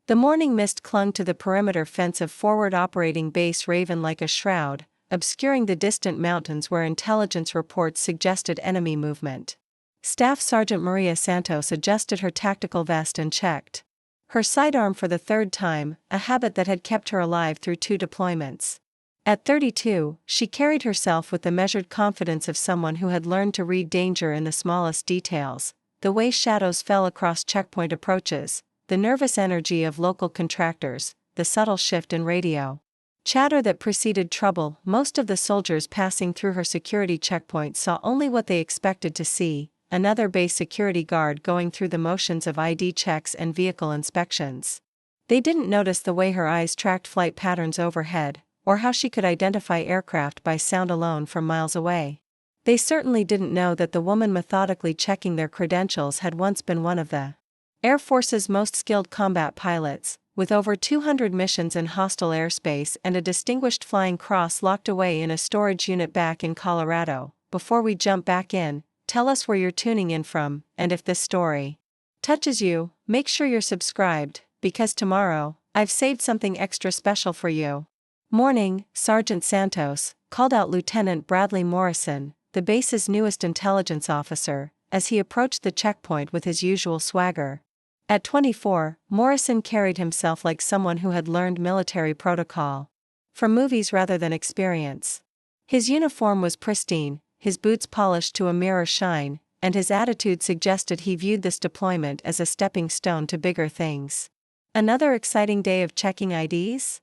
The morning mist clung to the perimeter fence of forward operating base Raven like a shroud, obscuring the distant mountains where intelligence reports suggested enemy movement. Staff Sergeant Maria Santos adjusted her tactical vest and checked her sidearm for the third time, a habit that had kept her alive through 2 deployments. At 32, she carried herself with the measured confidence of someone who had learned to read danger in the smallest details, the way shadows fell across checkpoint approaches, the nervous energy of local contractors, the subtle shift in radio chatter that preceded trouble. Most of the soldiers passing through her security checkpoint saw only what they expected to see: another base security guard going through the motions of ID checks and vehicle inspections. They didn't notice the way her eyes tracked flight patterns overhead, or how she could identify aircraft by sound alone from miles away. They certainly didn't know that the woman methodically checking their credentials had once been one of the Air Force's most skilled combat pilots, with over 200 missions in hostile airspace and a distinguished flying cross locked away in a storage unit back in Colorado. Before we jump back in, tell us where you're tuning in from, and if this story touches you, make sure you're subscribed, because tomorrow, I've saved something extra special for you. Morning, Sergeant Santos, called out Lieutenant Bradley Morrison, the base's newest intelligence officer, as he approached the checkpoint with his usual swagger. At 24, Morrison carried himself like someone who had learned military protocol from movies rather than experience. His uniform was pristine, his boots polished to a mirror shine, and his attitude suggested he viewed this deployment as a stepping stone to bigger things. Another exciting day of checking IDs?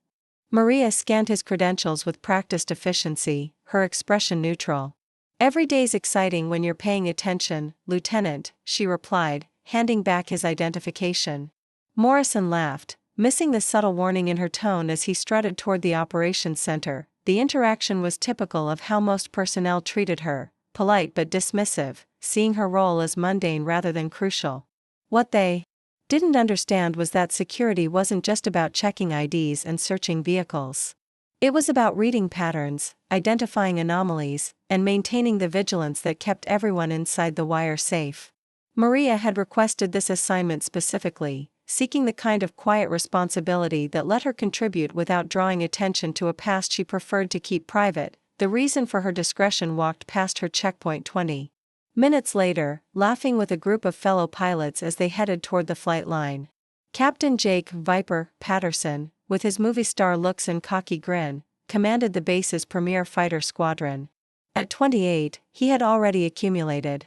Maria scanned his credentials with practiced efficiency, her expression neutral. "Every day's exciting when you're paying attention, Lieutenant," she replied, handing back his identification. Morrison laughed, missing the subtle warning in her tone as he strutted toward the operations center. The interaction was typical of how most personnel treated her, polite but dismissive, seeing her role as mundane rather than crucial. What they didn't understand was that security wasn't just about checking IDs and searching vehicles. It was about reading patterns, identifying anomalies, and maintaining the vigilance that kept everyone inside the wire safe. Maria had requested this assignment specifically, seeking the kind of quiet responsibility that let her contribute without drawing attention to a past she preferred to keep private. The reason for her discretion walked past her checkpoint 20 minutes later, laughing with a group of fellow pilots as they headed toward the flight line. Captain Jake "Viper" Patterson, with his movie star looks and cocky grin, commanded the base's premier fighter squadron. At 28, he had already accumulated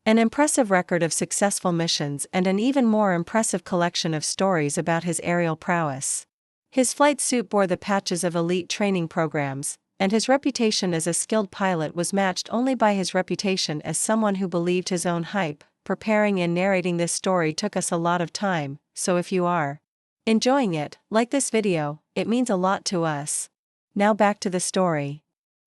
an impressive record of successful missions and an even more impressive collection of stories about his aerial prowess. His flight suit bore the patches of elite training programs, and his reputation as a skilled pilot was matched only by his reputation as someone who believed his own hype. Preparing and narrating this story took us a lot of time, so if you are enjoying it, like this video, it means a lot to us. Now back to the story.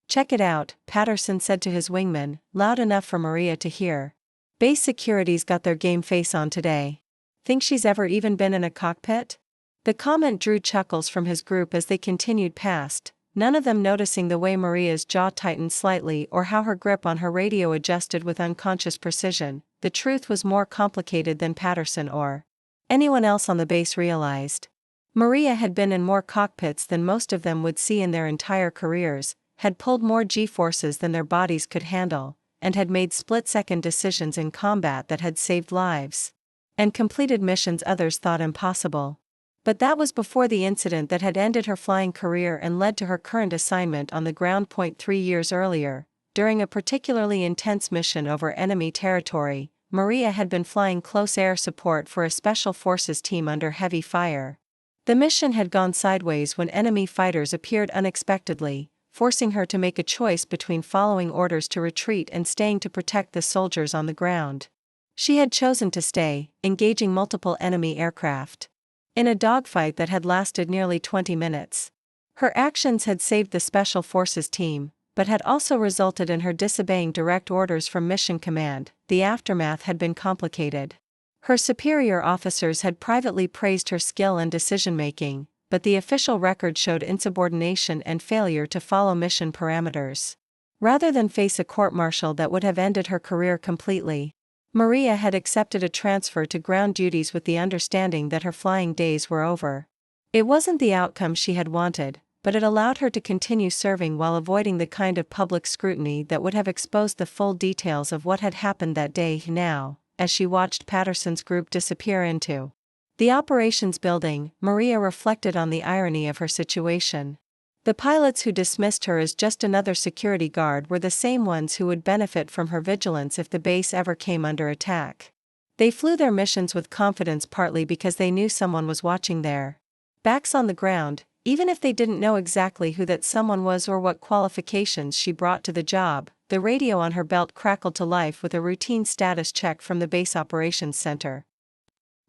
"Check it out," Patterson said to his wingman, loud enough for Maria to hear. "Base security's got their game face on today. Think she's ever even been in a cockpit?" The comment drew chuckles from his group as they continued past, none of them noticing the way Maria's jaw tightened slightly or how her grip on her radio adjusted with unconscious precision. The truth was more complicated than Patterson or anyone else on the base realized. Maria had been in more cockpits than most of them would see in their entire careers, had pulled more G-forces than their bodies could handle, and had made split-second decisions in combat that had saved lives and completed missions others thought impossible. But that was before the incident that had ended her flying career and led to her current assignment on the ground. 3 years earlier, during a particularly intense mission over enemy territory, Maria had been flying close air support for a special forces team under heavy fire. The mission had gone sideways when enemy fighters appeared unexpectedly, forcing her to make a choice between following orders to retreat and staying to protect the soldiers on the ground. She had chosen to stay, engaging multiple enemy aircraft in a dogfight that had lasted nearly 20 minutes. Her actions had saved the Special Forces team, but had also resulted in her disobeying direct orders from Mission Command. The aftermath had been complicated. Her superior officers had privately praised her skill and decision-making, but the official record showed insubordination and failure to follow mission parameters. Rather than face a court-martial that would have ended her career completely, Maria had accepted a transfer to ground duties with the understanding that her flying days were over. It wasn't the outcome she had wanted, but it allowed her to continue serving while avoiding the kind of public scrutiny that would have exposed the full details of what had happened that day. Now, as she watched Patterson's group disappear into the operations building, Maria reflected on the irony of her situation. The pilots who dismissed her as just another security guard were the same ones who would benefit from her vigilance if the base ever came under attack. They flew their missions with confidence partly because they knew someone was watching their backs on the ground, even if they didn't know exactly who that someone was or what qualifications she brought to the job. The radio on her belt crackled to life with a routine status check from the base operations center.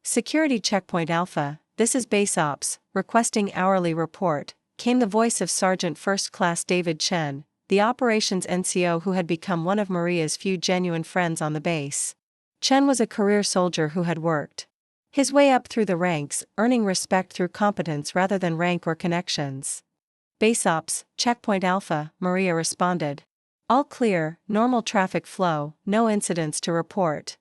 Security Checkpoint Alpha, this is Base Ops, requesting hourly report, came the voice of Sergeant First Class David Chen, the operations NCO who had become one of Maria's few genuine friends on the base. Chen was a career soldier who had worked his way up through the ranks, earning respect through competence rather than rank or connections. Base Ops, Checkpoint Alpha, Maria responded. All clear, normal traffic flow, no incidents to report.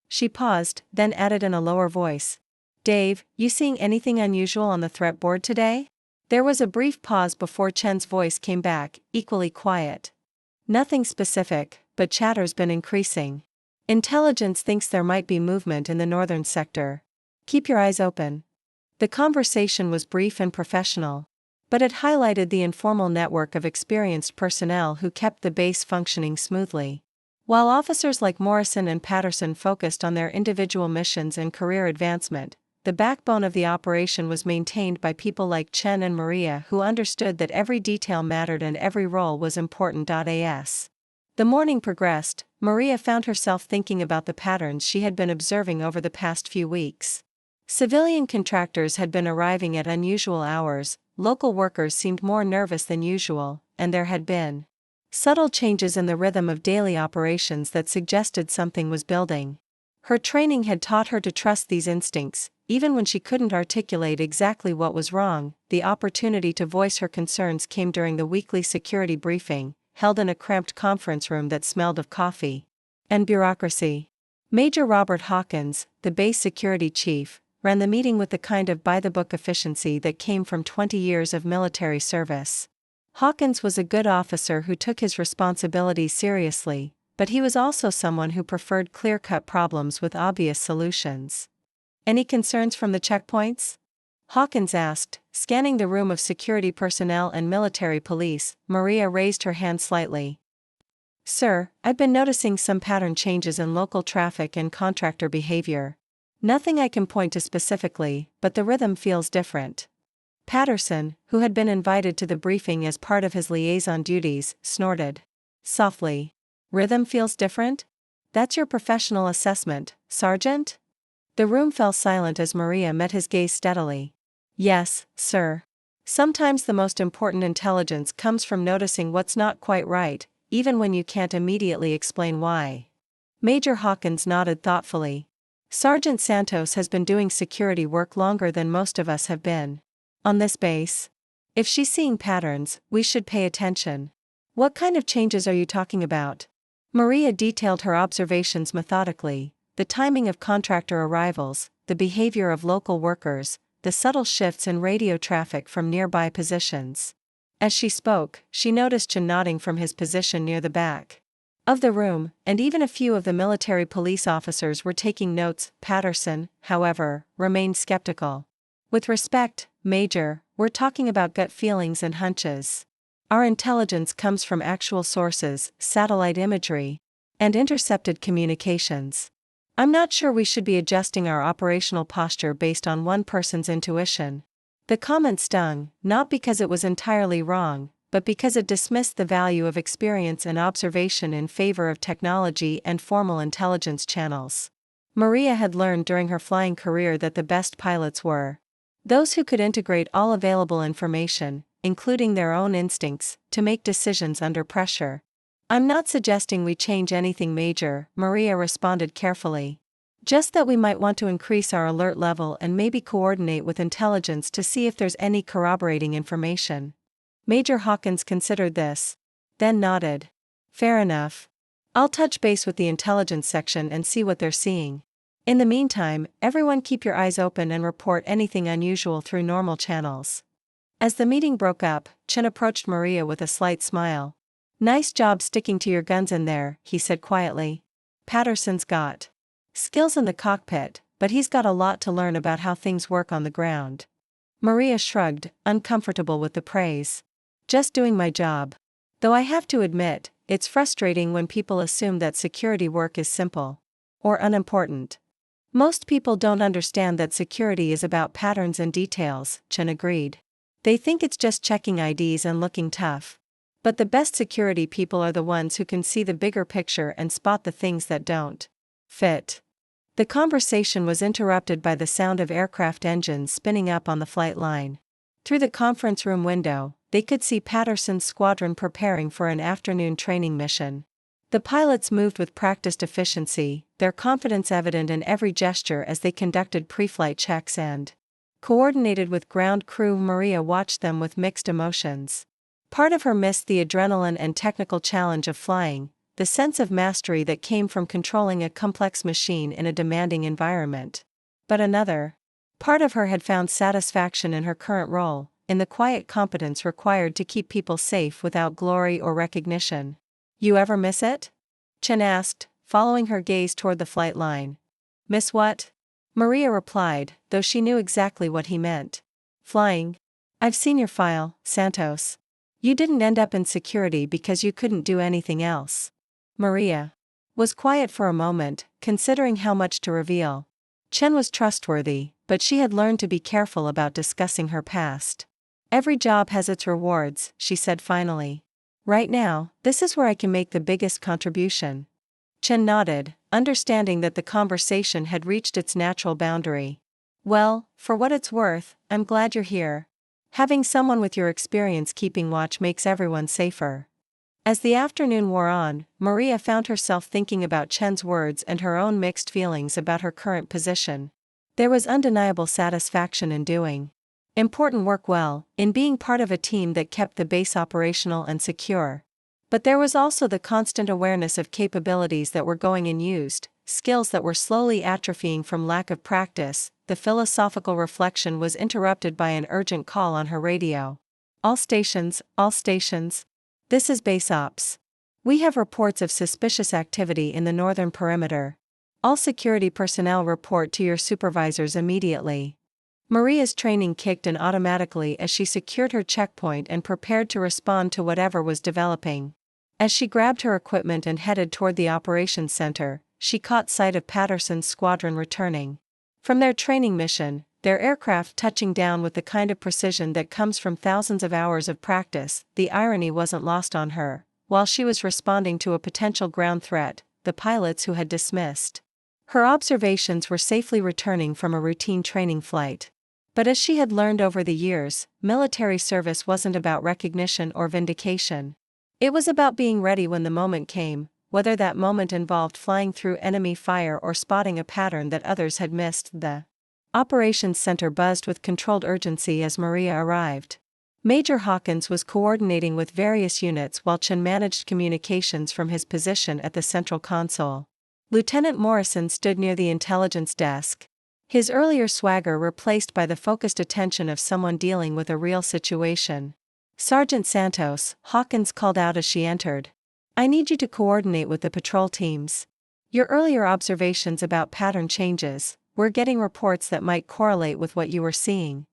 She paused, then added in a lower voice. Dave, you seeing anything unusual on the threat board today? There was a brief pause before Chen's voice came back, equally quiet. Nothing specific, but chatter's been increasing. Intelligence thinks there might be movement in the northern sector. Keep your eyes open. The conversation was brief and professional, but it highlighted the informal network of experienced personnel who kept the base functioning smoothly. While officers like Morrison and Patterson focused on their individual missions and career advancement, the backbone of the operation was maintained by people like Chen and Maria who understood that every detail mattered and every role was important. As the morning progressed, Maria found herself thinking about the patterns she had been observing over the past few weeks. Civilian contractors had been arriving at unusual hours, local workers seemed more nervous than usual, and there had been subtle changes in the rhythm of daily operations that suggested something was building. Her training had taught her to trust these instincts, even when she couldn't articulate exactly what was wrong. The opportunity to voice her concerns came during the weekly security briefing, held in a cramped conference room that smelled of coffee and bureaucracy. Major Robert Hawkins, the base security chief, ran the meeting with the kind of by-the-book efficiency that came from 20 years of military service. Hawkins was a good officer who took his responsibilities seriously, but he was also someone who preferred clear-cut problems with obvious solutions. Any concerns from the checkpoints? Hawkins asked, scanning the room of security personnel and military police. Maria raised her hand slightly. Sir, I've been noticing some pattern changes in local traffic and contractor behavior. Nothing I can point to specifically, but the rhythm feels different. Patterson, who had been invited to the briefing as part of his liaison duties, snorted softly. Rhythm feels different? That's your professional assessment, Sergeant? The room fell silent as Maria met his gaze steadily. Yes, sir. Sometimes the most important intelligence comes from noticing what's not quite right, even when you can't immediately explain why. Major Hawkins nodded thoughtfully. Sergeant Santos has been doing security work longer than most of us have been on this base. If she's seeing patterns, we should pay attention. What kind of changes are you talking about? Maria detailed her observations methodically, the timing of contractor arrivals, the behavior of local workers, the subtle shifts in radio traffic from nearby positions. As she spoke, she noticed Chen nodding from his position near the back of the room, and even a few of the military police officers were taking notes. Patterson, however, remained skeptical. With respect, Major, we're talking about gut feelings and hunches. Our intelligence comes from actual sources, satellite imagery, and intercepted communications. I'm not sure we should be adjusting our operational posture based on one person's intuition. The comment stung, not because it was entirely wrong, but because it dismissed the value of experience and observation in favor of technology and formal intelligence channels. Maria had learned during her flying career that the best pilots were those who could integrate all available information, including their own instincts, to make decisions under pressure. I'm not suggesting we change anything major, Maria responded carefully. Just that we might want to increase our alert level and maybe coordinate with intelligence to see if there's any corroborating information. Major Hawkins considered this, then nodded. Fair enough. I'll touch base with the intelligence section and see what they're seeing. In the meantime, everyone keep your eyes open and report anything unusual through normal channels." As the meeting broke up, Chen approached Maria with a slight smile. "Nice job sticking to your guns in there," he said quietly. "Patterson's got skills in the cockpit, but he's got a lot to learn about how things work on the ground." Maria shrugged, uncomfortable with the praise. "Just doing my job. Though I have to admit, it's frustrating when people assume that security work is simple or unimportant. Most people don't understand that security is about patterns and details," Chen agreed. "They think it's just checking IDs and looking tough. But the best security people are the ones who can see the bigger picture and spot the things that don't fit." The conversation was interrupted by the sound of aircraft engines spinning up on the flight line. Through the conference room window, they could see Patterson's squadron preparing for an afternoon training mission. The pilots moved with practiced efficiency, their confidence evident in every gesture as they conducted pre-flight checks and coordinated with ground crew. Maria watched them with mixed emotions. Part of her missed the adrenaline and technical challenge of flying, the sense of mastery that came from controlling a complex machine in a demanding environment. But another part of her had found satisfaction in her current role, in the quiet competence required to keep people safe without glory or recognition. "You ever miss it?" Chen asked, following her gaze toward the flight line. "Miss what?" Maria replied, though she knew exactly what he meant. "Flying. I've seen your file, Santos. You didn't end up in security because you couldn't do anything else." Maria was quiet for a moment, considering how much to reveal. Chen was trustworthy, but she had learned to be careful about discussing her past. "Every job has its rewards," she said finally. "Right now, this is where I can make the biggest contribution." Chen nodded, understanding that the conversation had reached its natural boundary. "Well, for what it's worth, I'm glad you're here. Having someone with your experience keeping watch makes everyone safer." As the afternoon wore on, Maria found herself thinking about Chen's words and her own mixed feelings about her current position. There was undeniable satisfaction in doing important work well, in being part of a team that kept the base operational and secure. But there was also the constant awareness of capabilities that were going unused, skills that were slowly atrophying from lack of practice. The philosophical reflection was interrupted by an urgent call on her radio. All stations. This is base ops. We have reports of suspicious activity in the northern perimeter. All security personnel report to your supervisors immediately." Maria's training kicked in automatically as she secured her checkpoint and prepared to respond to whatever was developing. As she grabbed her equipment and headed toward the operations center, she caught sight of Patterson's squadron returning from their training mission, their aircraft touching down with the kind of precision that comes from thousands of hours of practice. The irony wasn't lost on her. While she was responding to a potential ground threat, the pilots who had dismissed her observations were safely returning from a routine training flight. But as she had learned over the years, military service wasn't about recognition or vindication. It was about being ready when the moment came, whether that moment involved flying through enemy fire or spotting a pattern that others had missed. The operations center buzzed with controlled urgency as Maria arrived. Major Hawkins was coordinating with various units while Chen managed communications from his position at the central console. Lieutenant Morrison stood near the intelligence desk, his earlier swagger replaced by the focused attention of someone dealing with a real situation. "Sergeant Santos," Hawkins called out as she entered. "I need you to coordinate with the patrol teams. Your earlier observations about pattern changes, we're getting reports that might correlate with what you were seeing."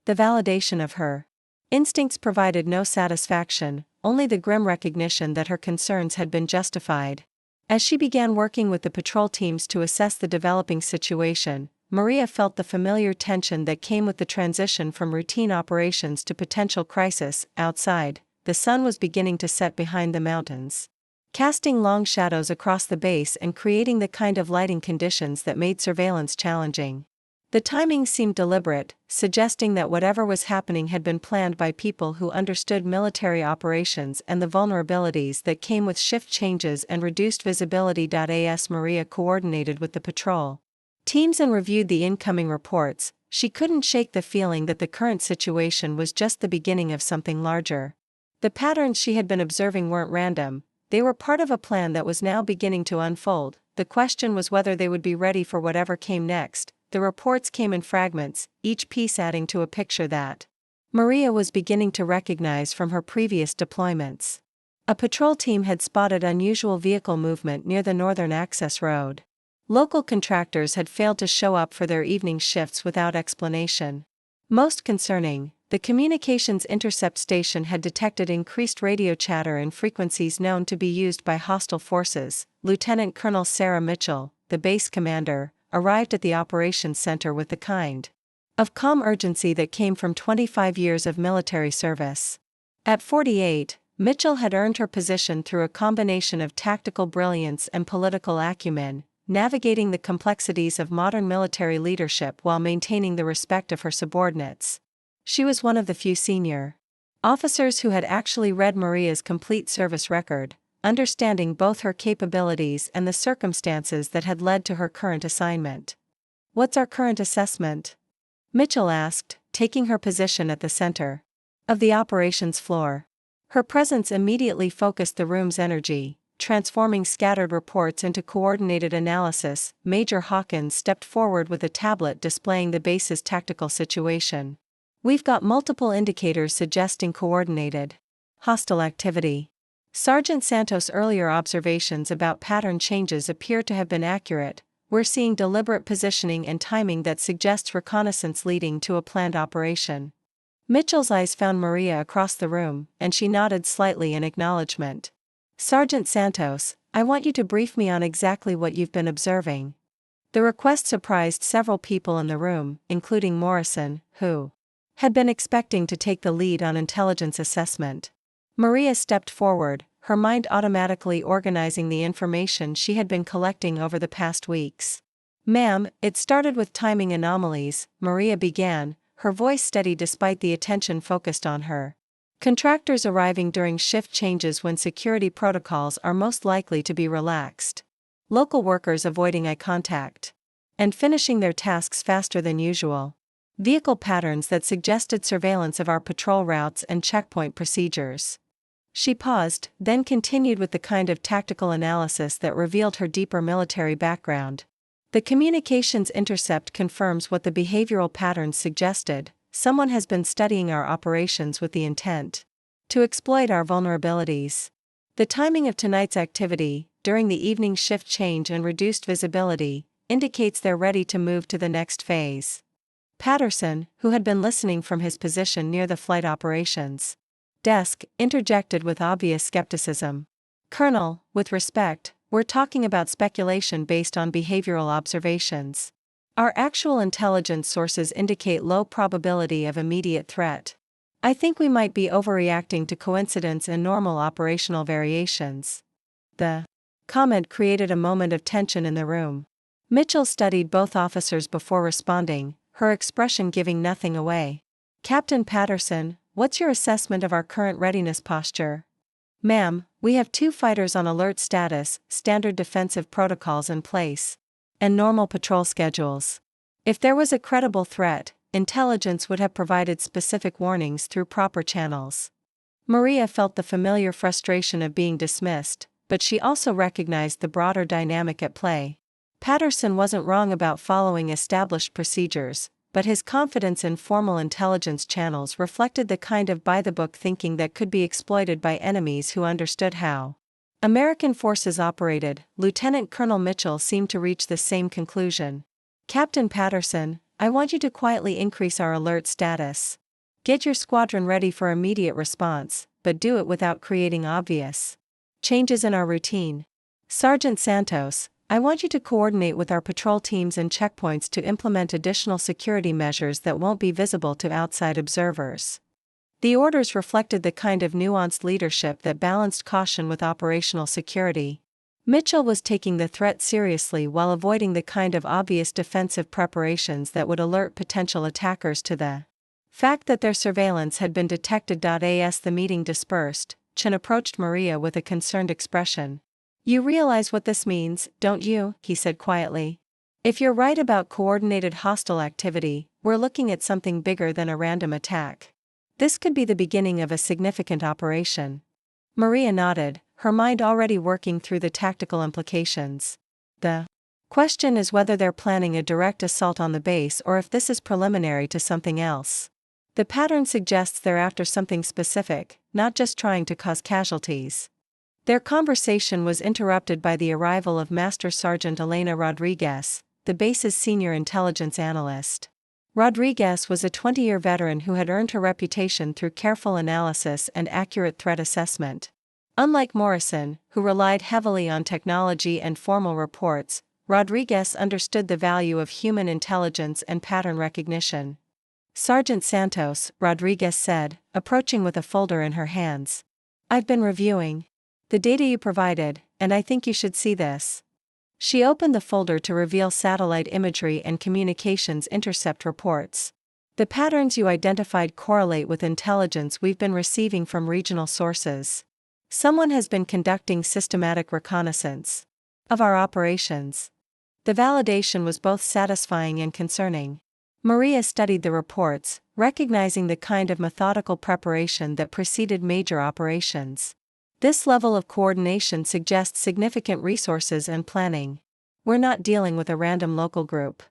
The validation of her instincts provided no satisfaction, only the grim recognition that her concerns had been justified. As she began working with the patrol teams to assess the developing situation, Maria felt the familiar tension that came with the transition from routine operations to potential crisis. Outside, the sun was beginning to set behind the mountains, casting long shadows across the base and creating the kind of lighting conditions that made surveillance challenging. The timing seemed deliberate, suggesting that whatever was happening had been planned by people who understood military operations and the vulnerabilities that came with shift changes and reduced visibility. As Maria coordinated with the patrol teams and reviewed the incoming reports, she couldn't shake the feeling that the current situation was just the beginning of something larger. The patterns she had been observing weren't random, They were part of a plan that was now beginning to unfold. The question was whether they would be ready for whatever came next. The reports came in fragments, each piece adding to a picture that Maria was beginning to recognize from her previous deployments. A patrol team had spotted unusual vehicle movement near the northern access road. Local contractors had failed to show up for their evening shifts without explanation. Most concerning, the communications intercept station had detected increased radio chatter in frequencies known to be used by hostile forces. Lieutenant Colonel Sarah Mitchell, the base commander, arrived at the operations center with the kind of calm urgency that came from 25 years of military service. At 48, Mitchell had earned her position through a combination of tactical brilliance and political acumen, navigating the complexities of modern military leadership while maintaining the respect of her subordinates. She was one of the few senior officers who had actually read Maria's complete service record, understanding both her capabilities and the circumstances that had led to her current assignment. "What's our current assessment?" Mitchell asked, taking her position at the center of the operations floor. Her presence immediately focused the room's energy, transforming scattered reports into coordinated analysis. Major Hawkins stepped forward with a tablet displaying the base's tactical situation. "We've got multiple indicators suggesting coordinated hostile activity. Sergeant Santos' earlier observations about pattern changes appear to have been accurate. We're seeing deliberate positioning and timing that suggests reconnaissance leading to a planned operation." Mitchell's eyes found Maria across the room, and she nodded slightly in acknowledgement. "Sergeant Santos, I want you to brief me on exactly what you've been observing." The request surprised several people in the room, including Morrison, who had been expecting to take the lead on intelligence assessment. Maria stepped forward, her mind automatically organizing the information she had been collecting over the past weeks. "Ma'am, it started with timing anomalies," Maria began, her voice steady despite the attention focused on her. "Contractors arriving during shift changes when security protocols are most likely to be relaxed. Local workers avoiding eye contact and finishing their tasks faster than usual. Vehicle patterns that suggested surveillance of our patrol routes and checkpoint procedures." She paused, then continued with the kind of tactical analysis that revealed her deeper military background. "The communications intercept confirms what the behavioral patterns suggested. Someone has been studying our operations with the intent to exploit our vulnerabilities. The timing of tonight's activity, during the evening shift change and reduced visibility, indicates they're ready to move to the next phase." Patterson, who had been listening from his position near the flight operations desk, interjected with obvious skepticism. "Colonel, with respect, we're talking about speculation based on behavioral observations. Our actual intelligence sources indicate low probability of immediate threat. I think we might be overreacting to coincidence and normal operational variations." The comment created a moment of tension in the room. Mitchell studied both officers before responding, her expression giving nothing away. "Captain Patterson, what's your assessment of our current readiness posture?" "Ma'am, we have 2 fighters on alert status, standard defensive protocols in place, and normal patrol schedules. If there was a credible threat, intelligence would have provided specific warnings through proper channels." Maria felt the familiar frustration of being dismissed, but she also recognized the broader dynamic at play. Patterson wasn't wrong about following established procedures, but his confidence in formal intelligence channels reflected the kind of by-the-book thinking that could be exploited by enemies who understood how American forces operated. Lieutenant Colonel Mitchell seemed to reach the same conclusion. "Captain Patterson, I want you to quietly increase our alert status. Get your squadron ready for immediate response, but do it without creating obvious changes in our routine. Sergeant Santos, I want you to coordinate with our patrol teams and checkpoints to implement additional security measures that won't be visible to outside observers." The orders reflected the kind of nuanced leadership that balanced caution with operational security. Mitchell was taking the threat seriously while avoiding the kind of obvious defensive preparations that would alert potential attackers to the fact that their surveillance had been detected. As the meeting dispersed, Chen approached Maria with a concerned expression. "You realize what this means, don't you?" he said quietly. "If you're right about coordinated hostile activity, we're looking at something bigger than a random attack. This could be the beginning of a significant operation." Maria nodded, her mind already working through the tactical implications. The question is whether they're planning a direct assault on the base or if this is preliminary to something else. The pattern suggests they're after something specific, not just trying to cause casualties. Their conversation was interrupted by the arrival of Master Sergeant Elena Rodriguez, the base's senior intelligence analyst. Rodriguez was a 20-year veteran who had earned her reputation through careful analysis and accurate threat assessment. Unlike Morrison, who relied heavily on technology and formal reports, Rodriguez understood the value of human intelligence and pattern recognition. "Sergeant Santos," Rodriguez said, approaching with a folder in her hands. "I've been reviewing the data you provided, and I think you should see this." She opened the folder to reveal satellite imagery and communications intercept reports. "The patterns you identified correlate with intelligence we've been receiving from regional sources. Someone has been conducting systematic reconnaissance of our operations." The validation was both satisfying and concerning. Maria studied the reports, recognizing the kind of methodical preparation that preceded major operations. This level of coordination suggests significant resources and planning. "We're not dealing with a random local group."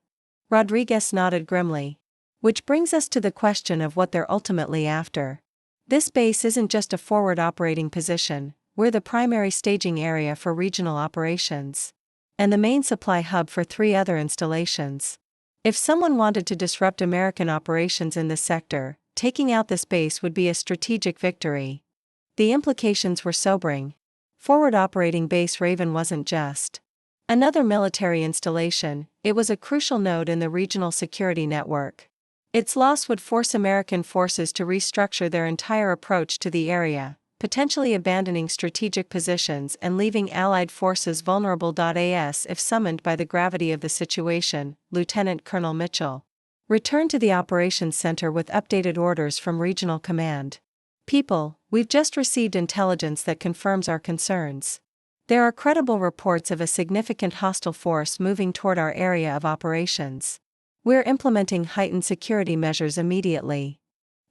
Rodriguez nodded grimly. "Which brings us to the question of what they're ultimately after. This base isn't just a forward operating position, we're the primary staging area for regional operations. And the main supply hub for 3 other installations. If someone wanted to disrupt American operations in this sector, taking out this base would be a strategic victory." The implications were sobering. Forward operating Base Raven wasn't just another military installation, it was a crucial node in the regional security network. Its loss would force American forces to restructure their entire approach to the area, potentially abandoning strategic positions and leaving Allied forces vulnerable. As if summoned by the gravity of the situation, Lieutenant Colonel Mitchell returned to the operations center with updated orders from regional command. "People, we've just received intelligence that confirms our concerns. There are credible reports of a significant hostile force moving toward our area of operations. We're implementing heightened security measures immediately."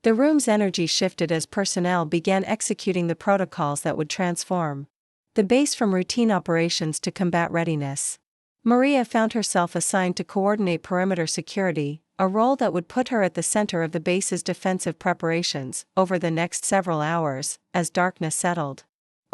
The room's energy shifted as personnel began executing the protocols that would transform the base from routine operations to combat readiness. Maria found herself assigned to coordinate perimeter security, a role that would put her at the center of the base's defensive preparations over the next several hours, as darkness settled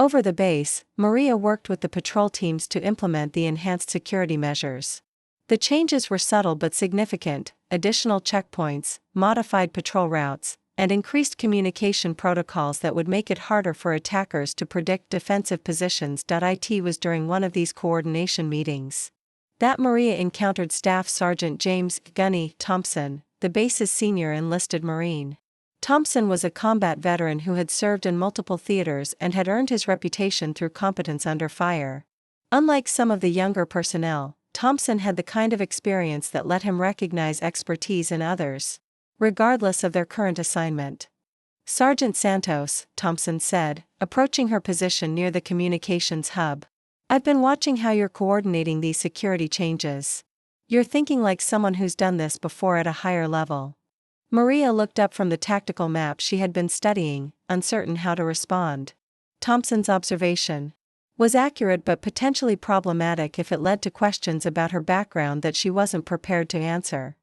over the base. Maria worked with the patrol teams to implement the enhanced security measures. The changes were subtle but significant: additional checkpoints, modified patrol routes, and increased communication protocols that would make it harder for attackers to predict defensive positions. It was during one of these coordination meetings that Maria encountered Staff Sergeant James "Gunny" Thompson, the base's senior enlisted Marine. Thompson was a combat veteran who had served in multiple theaters and had earned his reputation through competence under fire. Unlike some of the younger personnel, Thompson had the kind of experience that let him recognize expertise in others, regardless of their current assignment. "Sergeant Santos," Thompson said, approaching her position near the communications hub. "I've been watching how you're coordinating these security changes. You're thinking like someone who's done this before at a higher level." Maria looked up from the tactical map she had been studying, uncertain how to respond. Thompson's observation was accurate but potentially problematic if it led to questions about her background that she wasn't prepared to answer.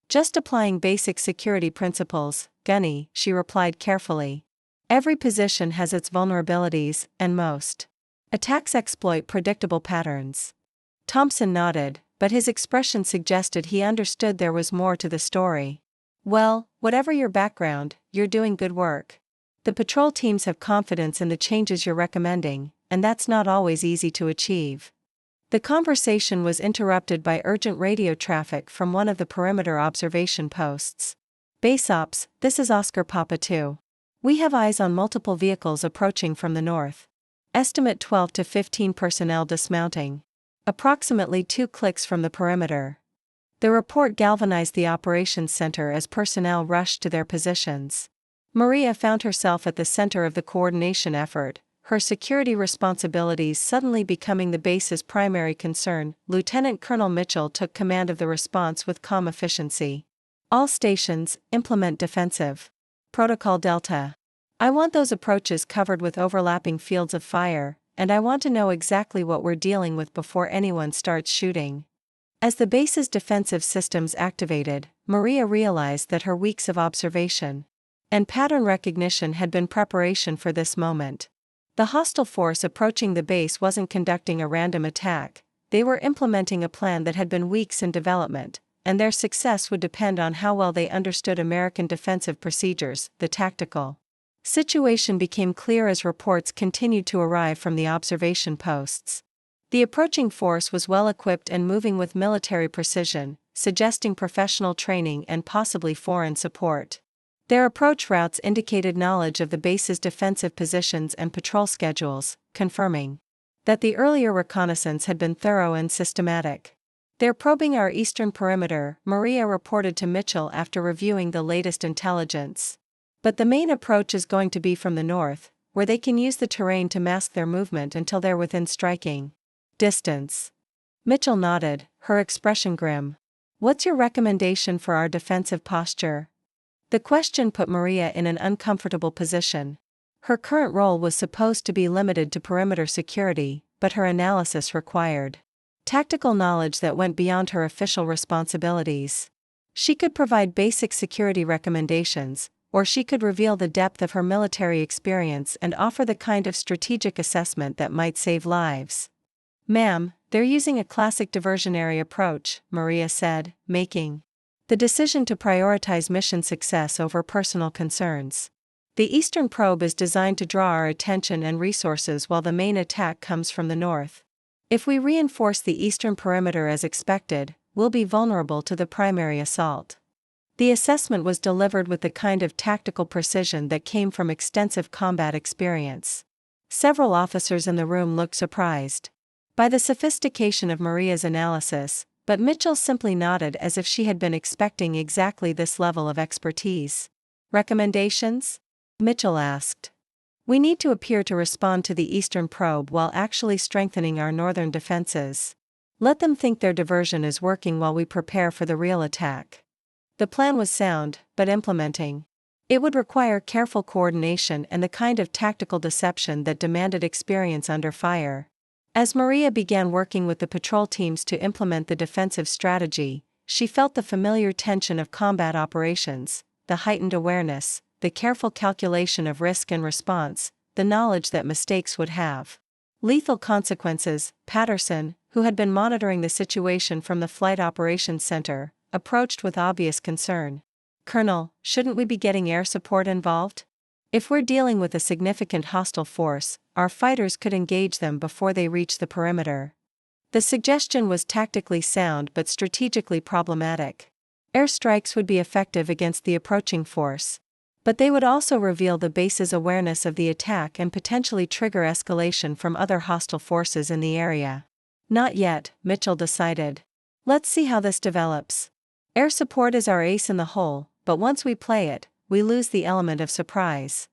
"Just applying basic security principles, Gunny," she replied carefully. "Every position has its vulnerabilities, and most attacks exploit predictable patterns." Thompson nodded, but his expression suggested he understood there was more to the story. "Well, whatever your background, you're doing good work. The patrol teams have confidence in the changes you're recommending, and that's not always easy to achieve." The conversation was interrupted by urgent radio traffic from one of the perimeter observation posts. "Base Ops, this is Oscar Papa 2. We have eyes on multiple vehicles approaching from the north. Estimate 12 to 15 personnel dismounting. Approximately 2 clicks from the perimeter." The report galvanized the operations center as personnel rushed to their positions. Maria found herself at the center of the coordination effort, her security responsibilities suddenly becoming the base's primary concern. Lieutenant Colonel Mitchell took command of the response with calm efficiency. "All stations, implement defensive Protocol Delta. I want those approaches covered with overlapping fields of fire, and I want to know exactly what we're dealing with before anyone starts shooting." As the base's defensive systems activated, Maria realized that her weeks of observation and pattern recognition had been preparation for this moment. The hostile force approaching the base wasn't conducting a random attack, they were implementing a plan that had been weeks in development, and their success would depend on how well they understood American defensive procedures. The tactical situation became clear as reports continued to arrive from the observation posts. The approaching force was well equipped and moving with military precision, suggesting professional training and possibly foreign support. Their approach routes indicated knowledge of the base's defensive positions and patrol schedules, confirming that the earlier reconnaissance had been thorough and systematic. "They're probing our eastern perimeter," Maria reported to Mitchell after reviewing the latest intelligence. "But the main approach is going to be from the north, where they can use the terrain to mask their movement until they're within striking distance." Mitchell nodded, her expression grim. "What's your recommendation for our defensive posture?" The question put Maria in an uncomfortable position. Her current role was supposed to be limited to perimeter security, but her analysis required tactical knowledge that went beyond her official responsibilities. She could provide basic security recommendations, or she could reveal the depth of her military experience and offer the kind of strategic assessment that might save lives. "Ma'am, they're using a classic diversionary approach," Maria said, making the decision to prioritize mission success over personal concerns. "The eastern probe is designed to draw our attention and resources while the main attack comes from the north. If we reinforce the eastern perimeter as expected, we'll be vulnerable to the primary assault." The assessment was delivered with the kind of tactical precision that came from extensive combat experience. Several officers in the room looked surprised by the sophistication of Maria's analysis, but Mitchell simply nodded as if she had been expecting exactly this level of expertise. "Recommendations?" Mitchell asked. "We need to appear to respond to the eastern probe while actually strengthening our northern defenses. Let them think their diversion is working while we prepare for the real attack." The plan was sound, but implementing it would require careful coordination and the kind of tactical deception that demanded experience under fire. As Maria began working with the patrol teams to implement the defensive strategy, she felt the familiar tension of combat operations, the heightened awareness, the careful calculation of risk and response, the knowledge that mistakes would have lethal consequences. Patterson, who had been monitoring the situation from the Flight Operations Center, approached with obvious concern. "Colonel, shouldn't we be getting air support involved? If we're dealing with a significant hostile force, our fighters could engage them before they reach the perimeter." The suggestion was tactically sound but strategically problematic. Airstrikes would be effective against the approaching force, but they would also reveal the base's awareness of the attack and potentially trigger escalation from other hostile forces in the area. "Not yet," Mitchell decided. "Let's see how this develops. Air support is our ace in the hole, but once we play it, we lose the element of surprise."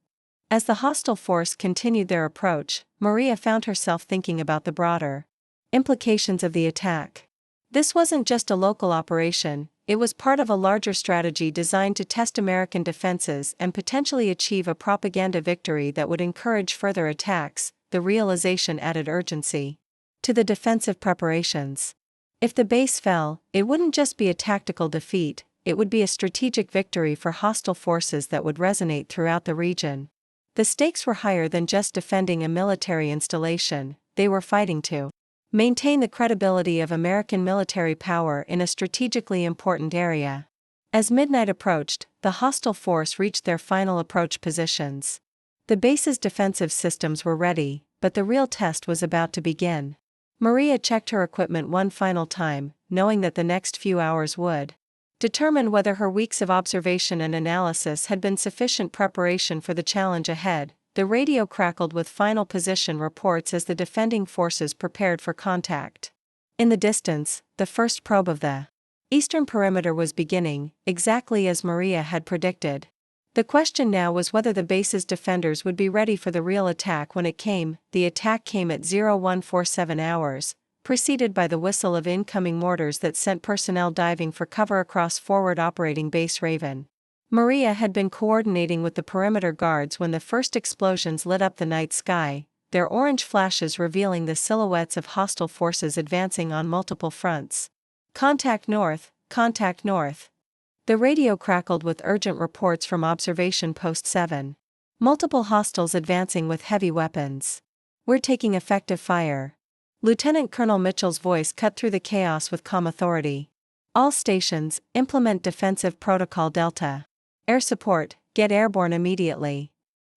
As the hostile force continued their approach, Maria found herself thinking about the broader implications of the attack. This wasn't just a local operation, it was part of a larger strategy designed to test American defenses and potentially achieve a propaganda victory that would encourage further attacks. The realization added urgency to the defensive preparations. If the base fell, it wouldn't just be a tactical defeat, it would be a strategic victory for hostile forces that would resonate throughout the region. The stakes were higher than just defending a military installation, they were fighting to maintain the credibility of American military power in a strategically important area. As midnight approached, the hostile force reached their final approach positions. The base's defensive systems were ready, but the real test was about to begin. Maria checked her equipment one final time, knowing that the next few hours would determine whether her weeks of observation and analysis had been sufficient preparation for the challenge ahead. The radio crackled with final position reports as the defending forces prepared for contact. In the distance, the first probe of the eastern perimeter was beginning, exactly as Maria had predicted. The question now was whether the base's defenders would be ready for the real attack when it came. The attack came at 0147 hours, preceded by the whistle of incoming mortars that sent personnel diving for cover across forward operating base Raven. Maria had been coordinating with the perimeter guards when the first explosions lit up the night sky, their orange flashes revealing the silhouettes of hostile forces advancing on multiple fronts. Contact north, contact north. The radio crackled with urgent reports from Observation Post 7. Multiple hostiles advancing with heavy weapons. We're taking effective fire. Lieutenant Colonel Mitchell's voice cut through the chaos with calm authority. All stations, implement defensive protocol Delta. Air support, get airborne immediately.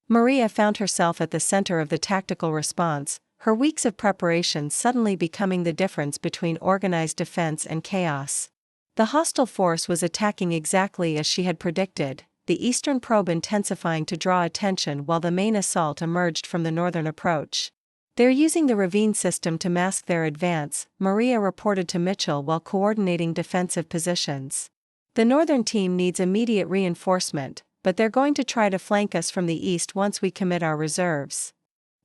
Maria found herself at the center of the tactical response, her weeks of preparation suddenly becoming the difference between organized defense and chaos. The hostile force was attacking exactly as she had predicted, the eastern probe intensifying to draw attention while the main assault emerged from the northern approach. They're using the ravine system to mask their advance, Maria reported to Mitchell while coordinating defensive positions. The northern team needs immediate reinforcement, but they're going to try to flank us from the east once we commit our reserves.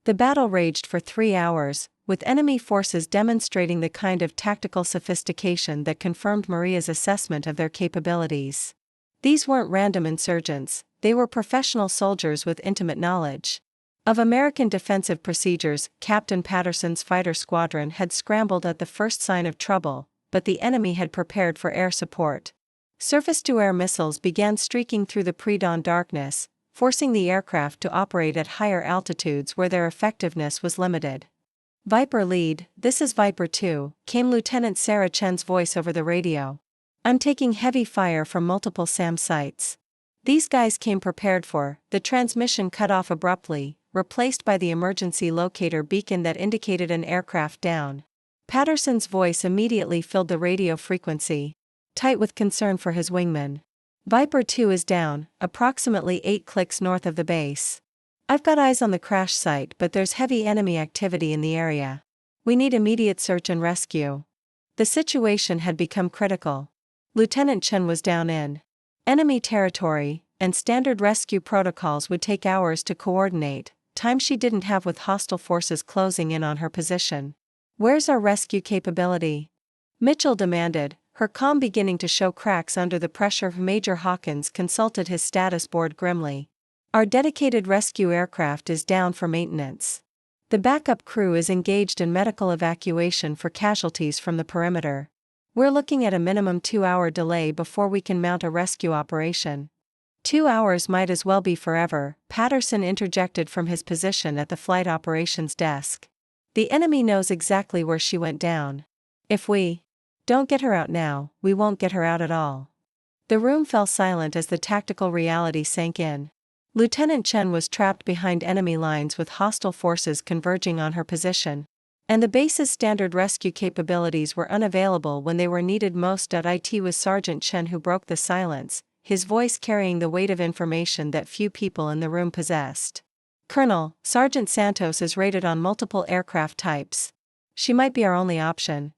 The battle raged for 3 hours, with enemy forces demonstrating the kind of tactical sophistication that confirmed Maria's assessment of their capabilities. These weren't random insurgents, they were professional soldiers with intimate knowledge of American defensive procedures. Captain Patterson's fighter squadron had scrambled at the first sign of trouble, but the enemy had prepared for air support. Surface-to-air missiles began streaking through the pre-dawn darkness, forcing the aircraft to operate at higher altitudes where their effectiveness was limited. Viper lead, this is Viper 2, came Lieutenant Sarah Chen's voice over the radio. I'm taking heavy fire from multiple SAM sites. These guys came prepared for. The transmission cut off abruptly, replaced by the emergency locator beacon that indicated an aircraft down. Patterson's voice immediately filled the radio frequency, tight with concern for his wingman. Viper 2 is down, approximately 8 clicks north of the base. I've got eyes on the crash site, but there's heavy enemy activity in the area. We need immediate search and rescue. The situation had become critical. Lieutenant Chen was down in enemy territory, and standard rescue protocols would take hours to coordinate, time she didn't have with hostile forces closing in on her position. Where's our rescue capability? Mitchell demanded, her comm beginning to show cracks under the pressure. Major Hawkins consulted his status board grimly. Our dedicated rescue aircraft is down for maintenance. The backup crew is engaged in medical evacuation for casualties from the perimeter. We're looking at a minimum 2-hour delay before we can mount a rescue operation. 2 hours might as well be forever, Patterson interjected from his position at the flight operations desk. The enemy knows exactly where she went down. If we don't get her out now, we won't get her out at all. The room fell silent as the tactical reality sank in. Lieutenant Chen was trapped behind enemy lines with hostile forces converging on her position, and the base's standard rescue capabilities were unavailable when they were needed most. It was Sergeant Chen who broke the silence, his voice carrying the weight of information that few people in the room possessed. Colonel, Sergeant Santos is rated on multiple aircraft types. She might be our only option.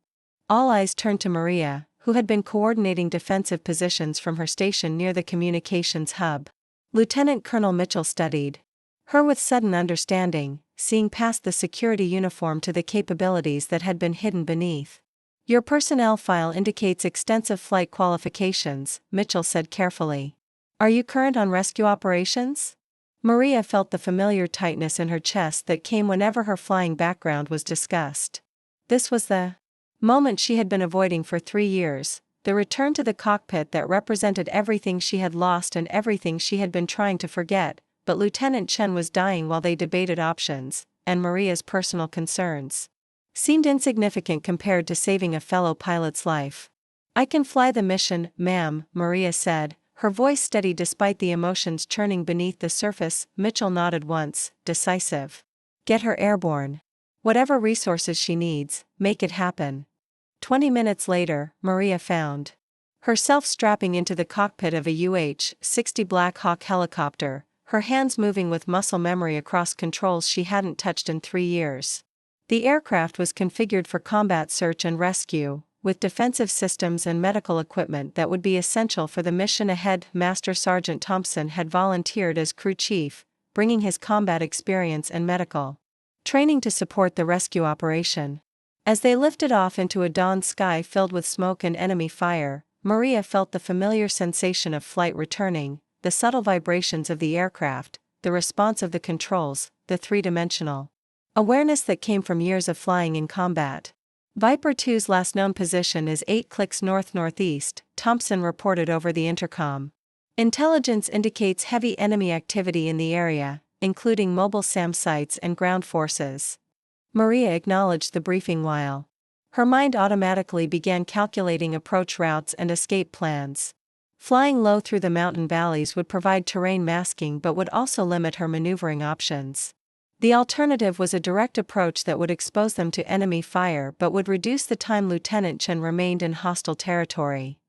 All eyes turned to Maria, who had been coordinating defensive positions from her station near the communications hub. Lieutenant Colonel Mitchell studied her with sudden understanding, seeing past the security uniform to the capabilities that had been hidden beneath. Your personnel file indicates extensive flight qualifications, Mitchell said carefully. Are you current on rescue operations? Maria felt the familiar tightness in her chest that came whenever her flying background was discussed. This was the moment she had been avoiding for 3 years, the return to the cockpit that represented everything she had lost and everything she had been trying to forget. But Lieutenant Chen was dying while they debated options, and Maria's personal concerns seemed insignificant compared to saving a fellow pilot's life. I can fly the mission, ma'am, Maria said, her voice steady despite the emotions churning beneath the surface. Mitchell nodded once, decisive. Get her airborne. Whatever resources she needs, make it happen. 20 minutes later, Maria found herself strapping into the cockpit of a UH-60 Black Hawk helicopter, her hands moving with muscle memory across controls she hadn't touched in 3 years. The aircraft was configured for combat search and rescue, with defensive systems and medical equipment that would be essential for the mission ahead. Master Sergeant Thompson had volunteered as crew chief, bringing his combat experience and medical training to support the rescue operation. As they lifted off into a dawn sky filled with smoke and enemy fire, Maria felt the familiar sensation of flight returning, the subtle vibrations of the aircraft, the response of the controls, the three-dimensional Awareness that came from years of flying in combat. Viper 2's last known position is 8 clicks north-northeast, Thompson reported over the intercom. Intelligence indicates heavy enemy activity in the area, including mobile SAM sites and ground forces. Maria acknowledged the briefing while her mind automatically began calculating approach routes and escape plans. Flying low through the mountain valleys would provide terrain masking but would also limit her maneuvering options. The alternative was a direct approach that would expose them to enemy fire but would reduce the time Lieutenant Chen remained in hostile territory.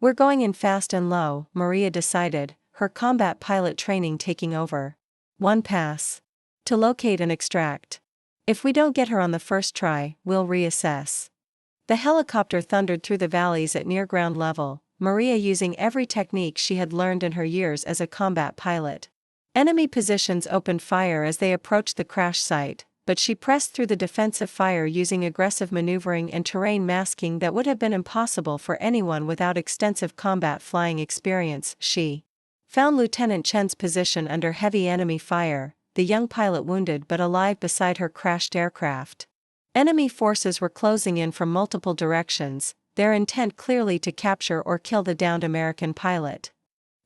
We're going in fast and low, Maria decided, her combat pilot training taking over. One pass. To locate and extract. If we don't get her on the first try, we'll reassess. The helicopter thundered through the valleys at near ground level, Maria using every technique she had learned in her years as a combat pilot. Enemy positions opened fire as they approached the crash site, but she pressed through the defensive fire using aggressive maneuvering and terrain masking that would have been impossible for anyone without extensive combat flying experience. She found Lieutenant Chen's position under heavy enemy fire, the young pilot wounded but alive beside her crashed aircraft. Enemy forces were closing in from multiple directions, their intent clearly to capture or kill the downed American pilot.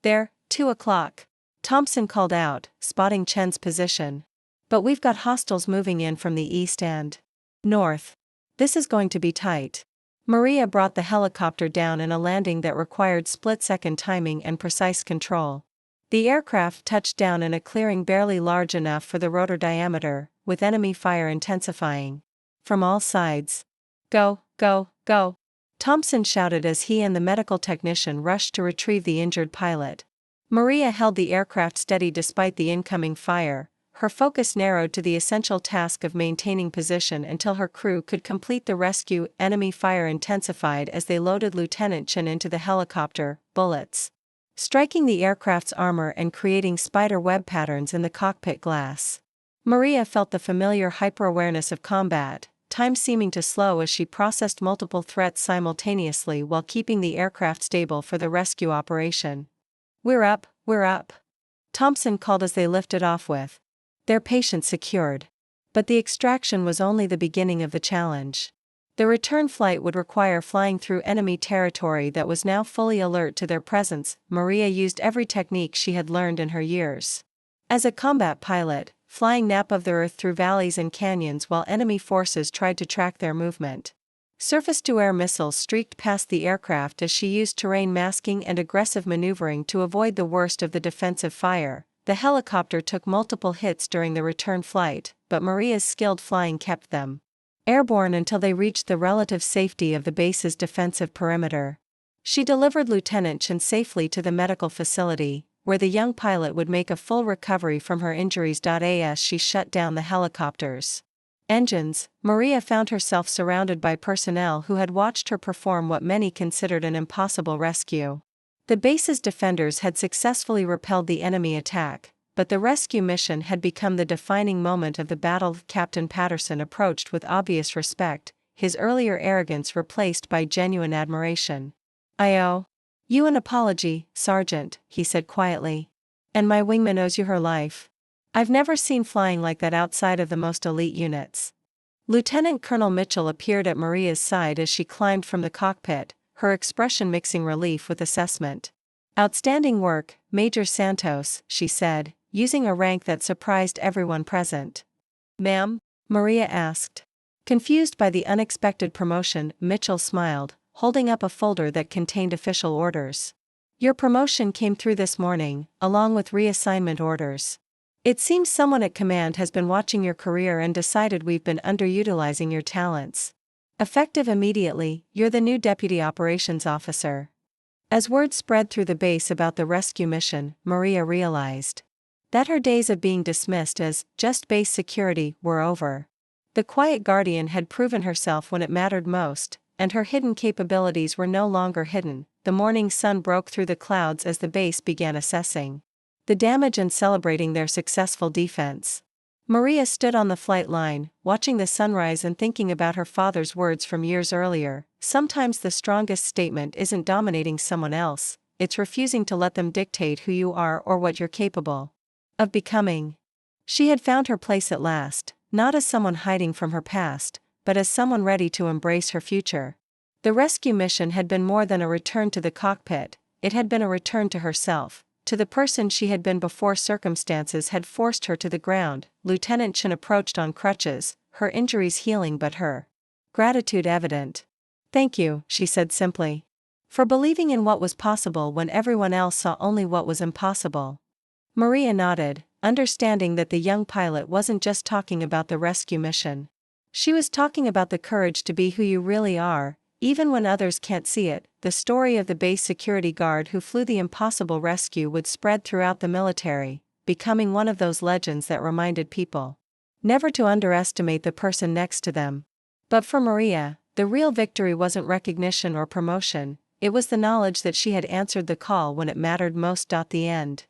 There, 2 o'clock. Thompson called out, spotting Chen's position. But we've got hostiles moving in from the east and north. This is going to be tight. Maria brought the helicopter down in a landing that required split-second timing and precise control. The aircraft touched down in a clearing barely large enough for the rotor diameter, with enemy fire intensifying. From all sides. Go, go, go. Thompson shouted as he and the medical technician rushed to retrieve the injured pilot. Maria held the aircraft steady despite the incoming fire, her focus narrowed to the essential task of maintaining position until her crew could complete the rescue. Enemy fire intensified as they loaded Lieutenant Chen into the helicopter, bullets striking the aircraft's armor and creating spider web patterns in the cockpit glass. Maria felt the familiar hyper-awareness of combat, time seeming to slow as she processed multiple threats simultaneously while keeping the aircraft stable for the rescue operation. We're up, Thompson called as they lifted off with their patient secured. But the extraction was only the beginning of the challenge. The return flight would require flying through enemy territory that was now fully alert to their presence. Maria used every technique she had learned in her years as a combat pilot, flying nap of the earth through valleys and canyons while enemy forces tried to track their movement. Surface-to-air missiles streaked past the aircraft as she used terrain masking and aggressive maneuvering to avoid the worst of the defensive fire. The helicopter took multiple hits during the return flight, but Maria's skilled flying kept them airborne until they reached the relative safety of the base's defensive perimeter. She delivered Lieutenant Chen safely to the medical facility, where the young pilot would make a full recovery from her injuries. As she shut down the helicopter's engines, Maria found herself surrounded by personnel who had watched her perform what many considered an impossible rescue. The base's defenders had successfully repelled the enemy attack, but the rescue mission had become the defining moment of the battle. Captain Patterson approached with obvious respect, his earlier arrogance replaced by genuine admiration. "I owe you an apology, Sergeant," he said quietly. "And my wingman owes you her life. I've never seen flying like that outside of the most elite units." Lieutenant Colonel Mitchell appeared at Maria's side as she climbed from the cockpit, her expression mixing relief with assessment. "Outstanding work, Major Santos," she said, using a rank that surprised everyone present. "Ma'am?" Maria asked. Confused by the unexpected promotion, Mitchell smiled, holding up a folder that contained official orders. "Your promotion came through this morning, along with reassignment orders. It seems someone at command has been watching your career and decided we've been underutilizing your talents. Effective immediately, you're the new Deputy Operations Officer." As word spread through the base about the rescue mission, Maria realized that her days of being dismissed as just base security were over. The quiet guardian had proven herself when it mattered most, and her hidden capabilities were no longer hidden. The morning sun broke through the clouds as the base began assessing the damage and celebrating their successful defense. Maria stood on the flight line, watching the sunrise and thinking about her father's words from years earlier. Sometimes the strongest statement isn't dominating someone else, it's refusing to let them dictate who you are or what you're capable of becoming. She had found her place at last, not as someone hiding from her past, but as someone ready to embrace her future. The rescue mission had been more than a return to the cockpit, it had been a return to herself, to the person she had been before circumstances had forced her to the ground. Lieutenant Chen approached on crutches, her injuries healing but her gratitude evident. "Thank you," she said simply. "For believing in what was possible when everyone else saw only what was impossible." Maria nodded, understanding that the young pilot wasn't just talking about the rescue mission. She was talking about the courage to be who you really are, even when others can't see it. The story of the base security guard who flew the impossible rescue would spread throughout the military, becoming one of those legends that reminded people never to underestimate the person next to them. But for Maria, the real victory wasn't recognition or promotion, it was the knowledge that she had answered the call when it mattered most. The end.